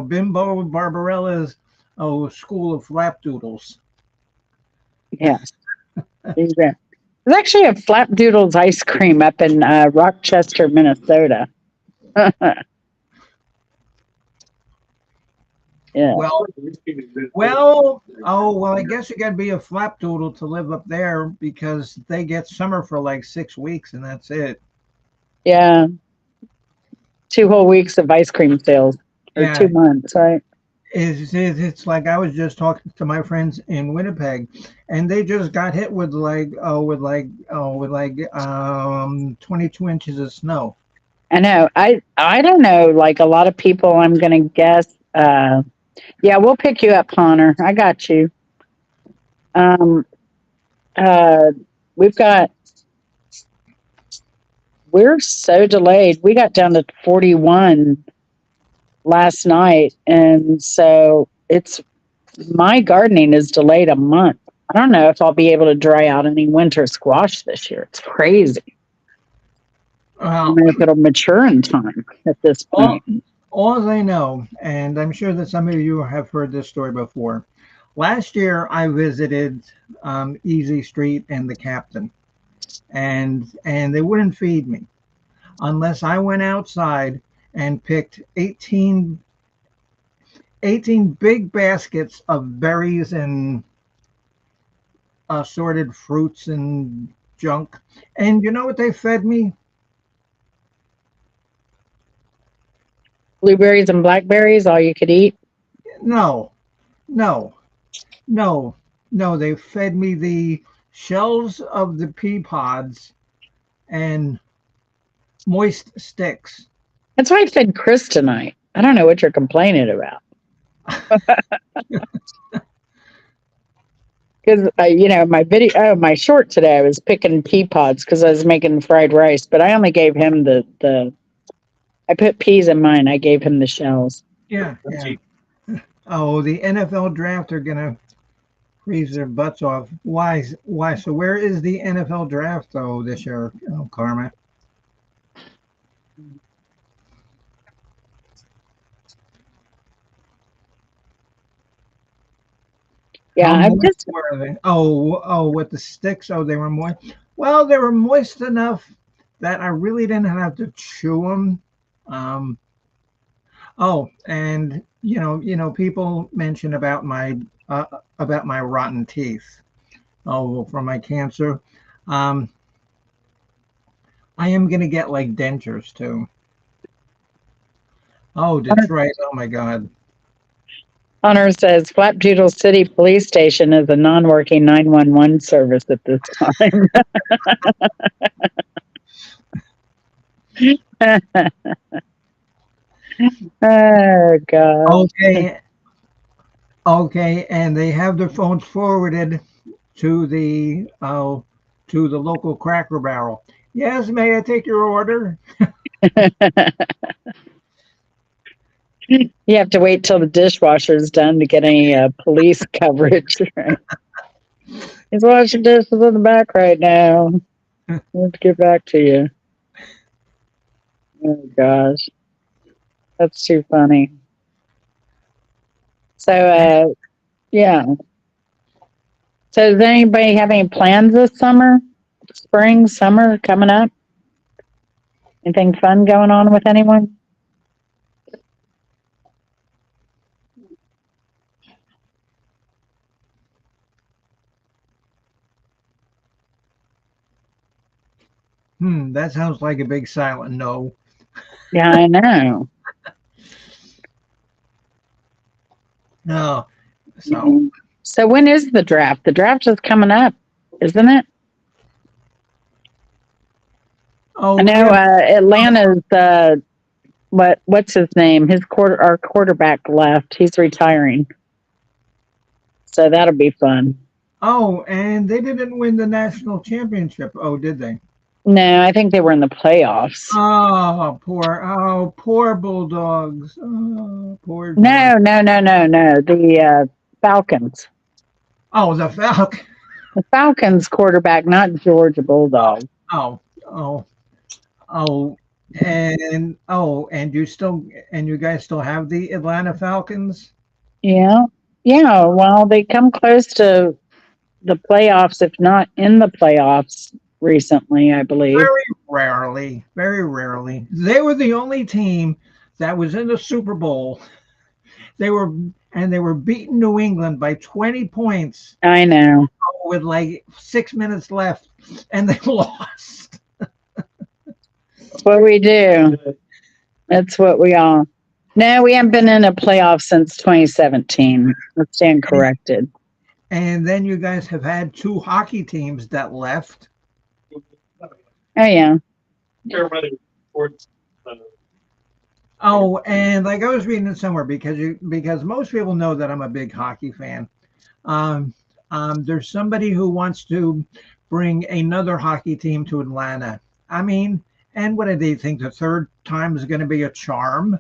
Bimbo Barbarella's School of Flapdoodles. Yes. There's actually a Flapdoodles ice cream up in Rochester, Minnesota. Yeah. I guess you got to be a Flapdoodle to live up there because they get summer for like 6 weeks and that's it. Yeah. 2 whole weeks of ice cream sales, or Yeah. 2 months, right? It's like I was just talking to my friends in Winnipeg, and they just got hit with 22 inches of snow. I know. I don't know. Like a lot of people, I'm gonna guess. Yeah, we'll pick you up, Connor. I got you. Um. We've got. We're so delayed. We got down to 41 last night, and so it's my gardening is delayed a month. I don't know if I'll be able to dry out any winter squash this year. It's crazy. I don't know if it'll mature in time at this point. All I know, and I'm sure that some of you have heard this story before. Last year, I visited Easy Street and the Captain, and they wouldn't feed me unless I went outside and picked 18 big baskets of berries and assorted fruits and junk. And you know what they fed me? Blueberries and blackberries, all you could eat. No, no, no, no. They fed me the shells of the pea pods and moist sticks. That's why I fed Chris tonight. I don't know what you're complaining about. Because my short today, I was picking pea pods because I was making fried rice, but I only gave him I put peas in mine. I gave him the shells. Yeah, yeah. Oh, the NFL draft are gonna freeze their butts off. Why? Why? So where is the NFL draft though this year, Karma? Yeah, How I'm moist just were they? Oh, with the sticks. Oh, they were moist. Well, they were moist enough that I really didn't have to chew them. Um, oh, and people mention about my rotten teeth. Oh, from my cancer. Um, I am gonna get like dentures too. Oh, Detroit. Oh my God. Hunter says Flapdoodle City Police Station is a non-working 911 service at this time. Oh God. Okay. Okay, and they have their phones forwarded to the local Cracker Barrel. Yes, may I take your order? You have to wait till the dishwasher's done to get any police coverage. Right? He's washing dishes in the back right now. I have to get back to you. Oh gosh, that's too funny. So, yeah. So, does anybody have any plans this summer? Spring, summer coming up? Anything fun going on with anyone? That sounds like a big silent no. Yeah, I know. No. So, Mhm. So when is the draft? The draft is coming up, isn't it? I oh, know yeah. Atlanta's what's his name? Our quarterback left. He's retiring. So that'll be fun. Oh, and they didn't win the national championship. Oh, did they? No, I think they were in the playoffs. Poor Bulldogs. Oh, poor George. No, no, no, no, no. The Falcons. Oh, the Falcon. The Falcons quarterback, not Georgia Bulldog. Oh, oh, oh, and you guys still have the Atlanta Falcons? Yeah. Yeah. Well, they come close to the playoffs, if not in the playoffs recently, I believe. Very rarely, very rarely. They were the only team that was in the Super Bowl. They were they were beating New England by 20 points I know. with like 6 minutes left, and they lost. That's what we do. That's what we all. No, we haven't been in a playoff since 2017. Let's stand corrected. And then you guys have had two hockey teams that left. Oh, yeah. Carolina Sports. Oh, and like I was reading it somewhere because most people know that I'm a big hockey fan. Um, there's somebody who wants to bring another hockey team to Atlanta. I mean, and what do they think? The third time is going to be a charm?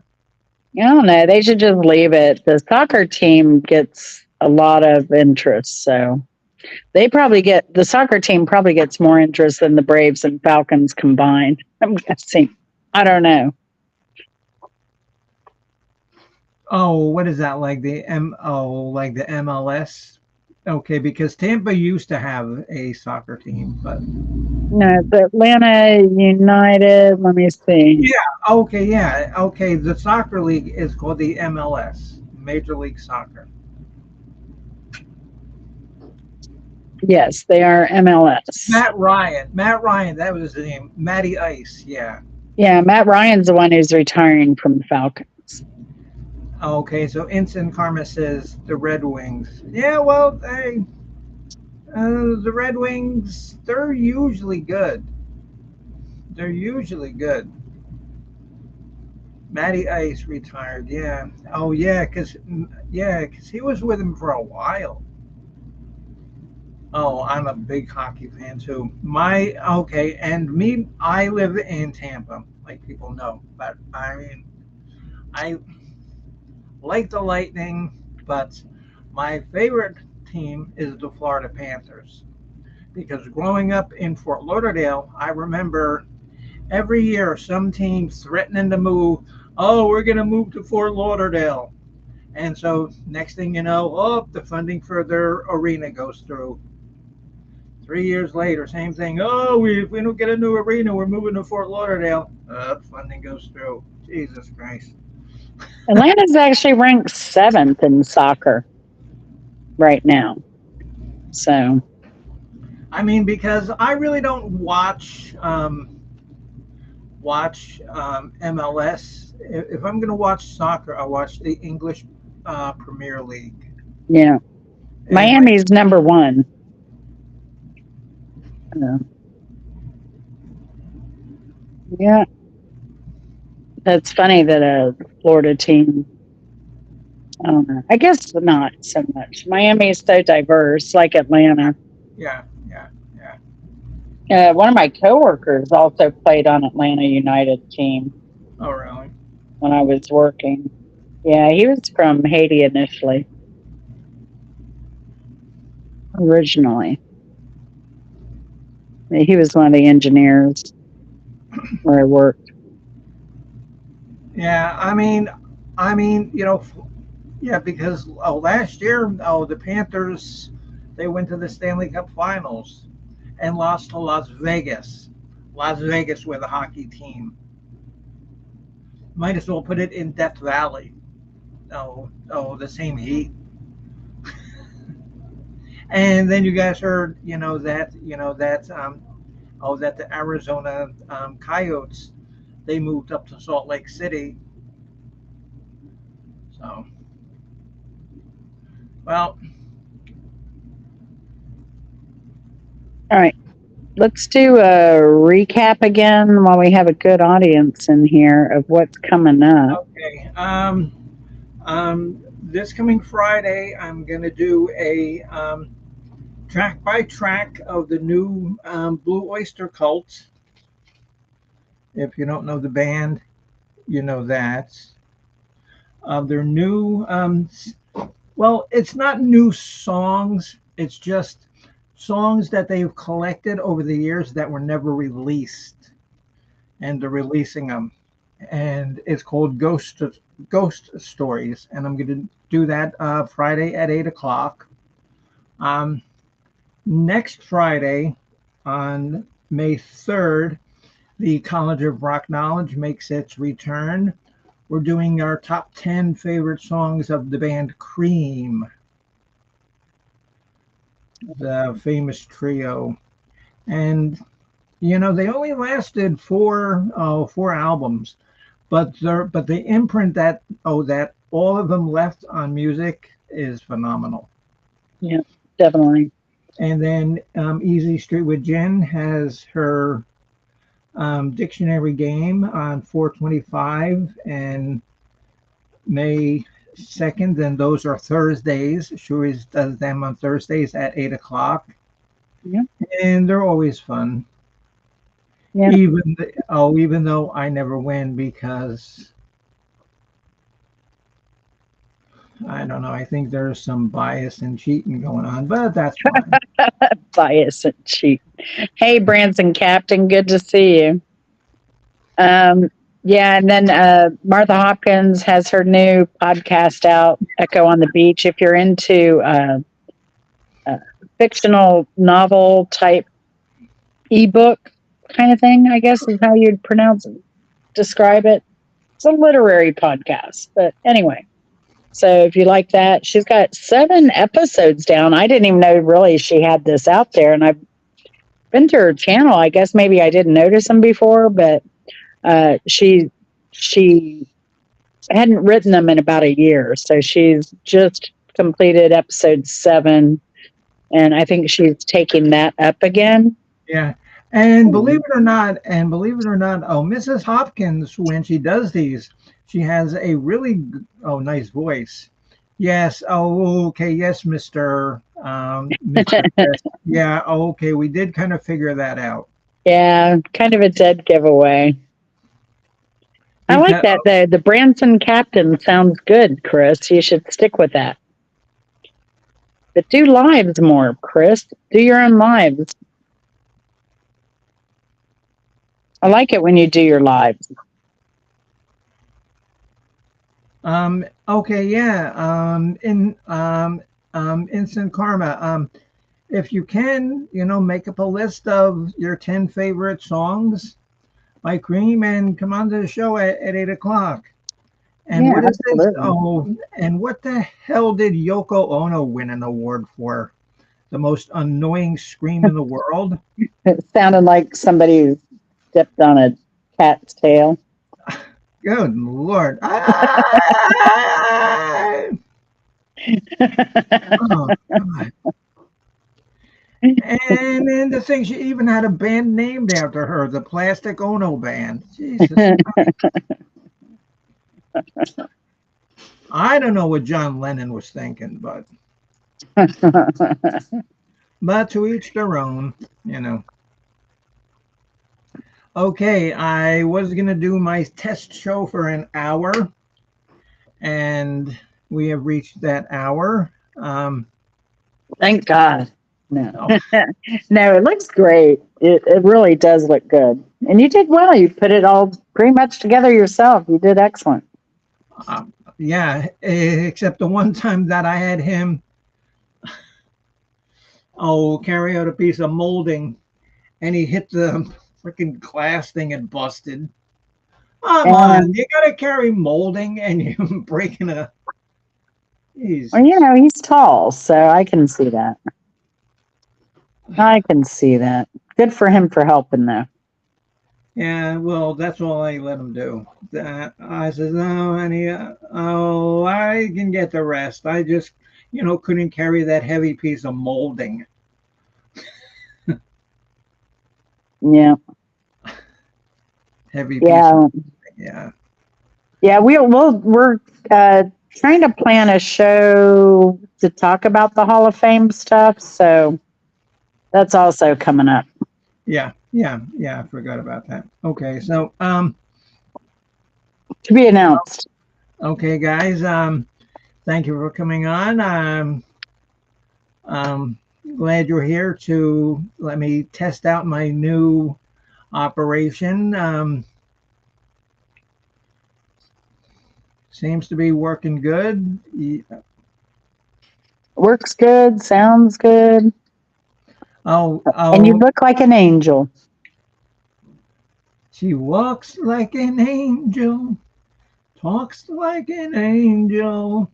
I don't know. They should just leave it. The soccer team gets a lot of interest. So the soccer team probably gets more interest than the Braves and Falcons combined. I'm guessing. I don't know. Oh, what is that like like the MLS? Okay, because Tampa used to have a soccer team, but No, it's Atlanta United. Let me see. okay. The soccer league is called the MLS, Major League Soccer. Yes, they are MLS. Matt Ryan, that was his name. Matty Ice, yeah. Yeah, Matt Ryan's the one who's retiring from the Falcons. Okay, so Instant Karma says the Red Wings. Yeah, well, the Red Wings, they're usually good. They're usually good. Matty Ice retired, yeah. Oh, because he was with him for a while. Oh, I'm a big hockey fan too. And me, I live in Tampa, like people know. But I mean, I like the Lightning, but my favorite team is the Florida Panthers because growing up in Fort Lauderdale, I remember every year some team threatening to move. Oh, we're going to move to Fort Lauderdale. And so next thing you know, the funding for their arena goes through. 3 years later, same thing. Oh, if we don't get a new arena, we're moving to Fort Lauderdale. Funding goes through. Jesus Christ. Atlanta's actually ranked 7th in soccer right now. So, I mean, because I really don't watch MLS. If I'm going to watch soccer, I watch the English Premier League. yeah. Miami's number 1. Yeah. That's funny that a Florida team, I don't know. I guess not so much. Miami is so diverse, like Atlanta. Yeah. One of my coworkers also played on Atlanta United team Oh, really? when I was working. Yeah, he was from Haiti initially. Originally. He was one of the engineers where I worked. Yeah. Because last year, the Panthers, they went to the Stanley Cup Finals and lost to Las Vegas. Las Vegas with a hockey team. Might as well put it in Death Valley. The same heat. And then you guys heard, that the Arizona Coyotes they moved up to Salt Lake City. So, well, All right. Let's do a recap again while we have a good audience in here of what's coming up. okay. This coming Friday, I'm going to do a track by track of the new Blue Oyster Cult. If you don't know the band, you know that. Their new, well, it's not new songs, it's just songs that they've collected over the years that were never released, and they're releasing them. And it's called Ghost Stories, and I'm going to do that Friday at 8 o'clock. Next Friday, on May 3rd, the College of Rock Knowledge makes its return. We're doing our top 10 favorite songs of the band Cream, the famous trio. And you know, they only lasted four albums, but the imprint that all of them left on music is phenomenal. Yeah, definitely. And then Easy Street with Jen has her dictionary game on 425 and May 2nd, and those are Thursdays. She always does them on Thursdays at 8 o'clock. Yeah. And they're always fun. Yeah. Even though I never win because I don't know, I think there's some bias and cheating going on, but that's fine. Bias and cheat. Hey, Branson Captain, good to see you. Yeah, and then Martha Hopkins has her new podcast out, Echo on the Beach. If you're into fictional novel type ebook kind of thing, I guess is how you'd describe it. It's a literary podcast, but anyway. So if you like that, she's got 7 episodes down. I didn't even know really she had this out there, and I've been to her channel. I guess maybe I didn't notice them before, but she hadn't written them in about a year, so she's just completed episode 7, and I think she's taking that up again. Yeah. And believe it or not, Mrs. Hopkins, when she does these, she has a really nice voice. Yes. Oh, okay. Yes, Mr. Mr. Chris. Yeah. Okay. We did kind of figure that out. Yeah, kind of a dead giveaway. I like that though. The Branson Captain sounds good, Chris. You should stick with that. But do lives more, Chris. Do your own lives. I like it when you do your lives. Okay, yeah. Instant Karma. If you can, make up a list of your 10 favorite songs by Cream and come on to the show at 8 o'clock. And what is this? Oh, and what the hell did Yoko Ono win an award for? The most annoying scream in the world? It sounded like somebody stepped on a cat's tail. Good Lord. Oh, God. And then the thing, she even had a band named after her, the Plastic Ono Band. Jesus. I don't know what John Lennon was thinking, but to each their own, Okay, I was going to do my test show for an hour, and we have reached that hour. Thank God. No, no, it looks great. It really does look good. And you did well. You put it all pretty much together yourself. You did excellent. Yeah, except the one time that I had him carry out a piece of molding, and he hit the freaking glass thing and busted. Come on, you got to carry molding and you're breaking a... Jeez. Well, he's tall, so I can see that. I can see that. Good for him for helping, though. Yeah, well, that's all I let him do. I said, no, honey, oh, I can get the rest. I just, couldn't carry that heavy piece of molding. Yeah. Heavy piece of, Yeah. yeah. Yeah. We're trying to plan a show to talk about the Hall of Fame stuff. So that's also coming up. Yeah, I forgot about that. Okay, so, To be announced. okay, guys, thank you for coming on. Um, glad you're here to let me test out my new operation. Seems to be working good. Works good. Sounds good. Oh, And you oh, look like an angel. she walks like an angel, talks like an angel.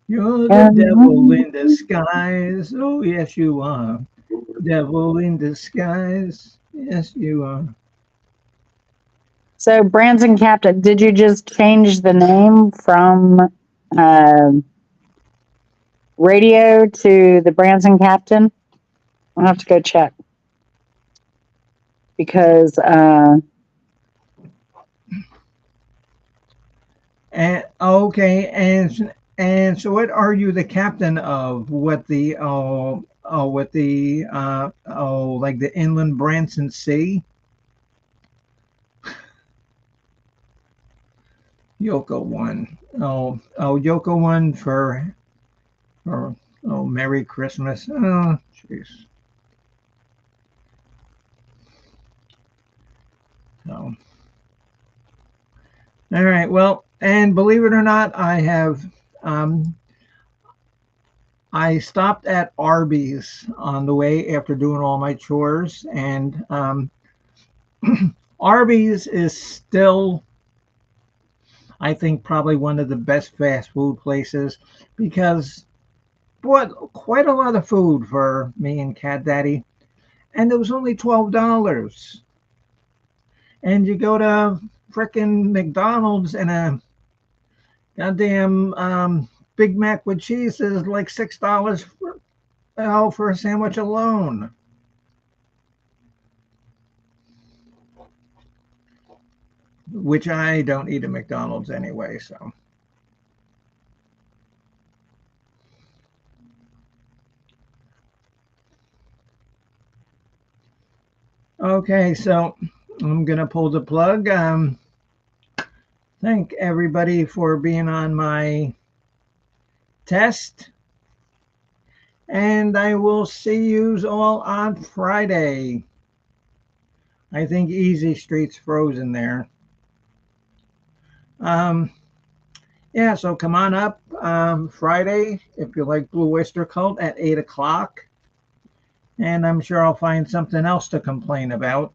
You're the devil in disguise. Oh, yes, you are. Devil in disguise. Yes, you are. So, Branson Captain, did you just change the name from uh, radio to the Branson Captain? I'll have to go check because And okay, and so what are you the captain of? What the what the like the inland Branson Sea? Yoko one. Yoko one for Merry Christmas. Oh, jeez. So, all right. Well, and believe it or not, um, I stopped at Arby's on the way after doing all my chores, and Arby's is still, I think, probably one of the best fast food places because bought quite a lot of food for me and Cat Daddy, and it was only $12. And you go to frickin' McDonald's and a goddamn Big Mac with cheese is like $6 for a sandwich alone. Which I don't eat at McDonald's anyway. So okay, so I'm gonna pull the plug. Thank everybody for being on my test, and I will see you all on Friday. I think Easy Street's frozen there. Um, yeah, so come on up Friday if you like Blue Oyster Cult at 8 o'clock, and I'm sure I'll find something else to complain about.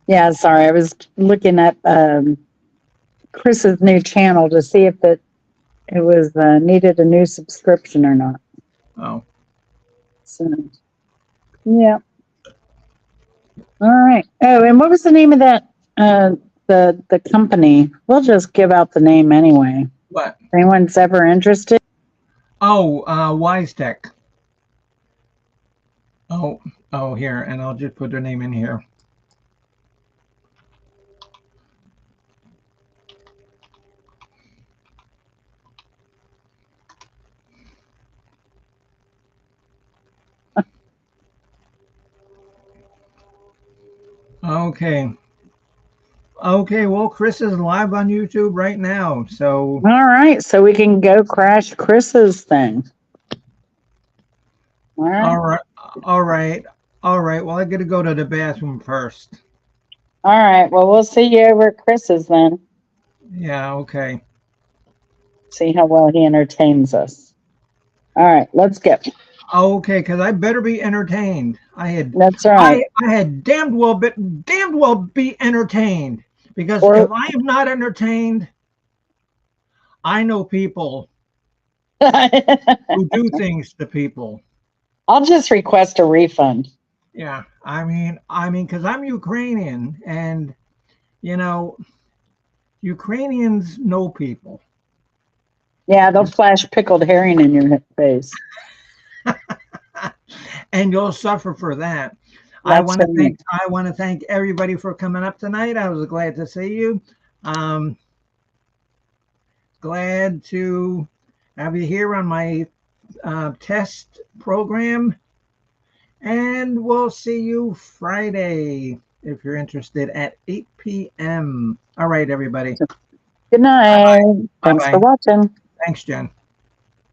yeah, sorry, I was looking at Chris's new channel to see if it was needed a new subscription or not. Oh, So, yeah. All right. Oh, and what was the name of that? The company. We'll just give out the name anyway. what? If anyone's ever interested. Oh, WiseTech. Oh, here, and I'll just put their name in here. Okay. Okay, well, Chris is live on YouTube right now. So, All right, so we can go crash Chris's thing. All right. all right. All right. All right. Well, I got to go to the bathroom first. All right. Well, we'll see you over at Chris's then. Yeah, okay. See how well he entertains us. All right, let's go. Okay, because I better be entertained. That's right. I had damned well be entertained because Or- if I am not entertained, I know people who do things to people. I'll just request a refund. Yeah, I mean, because I'm Ukrainian, and you know, Ukrainians know people. Yeah, they'll flash pickled herring in your face. And you'll suffer for that. That's what I mean. I want to thank everybody for coming up tonight. I was glad to see you. Um, glad to have you here on my test program, and we'll see you Friday if you're interested at 8 p.m. All right, everybody. Good night. Thanks Bye-bye. for watching. Thanks, Jen.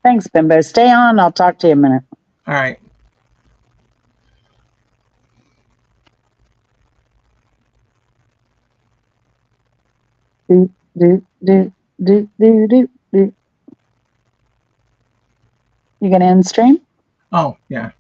Thanks, Bimbo. Stay on. I'll talk to you in a minute. All right. Do, do, do, do, do, do, do. You gonna end stream? Oh, yeah.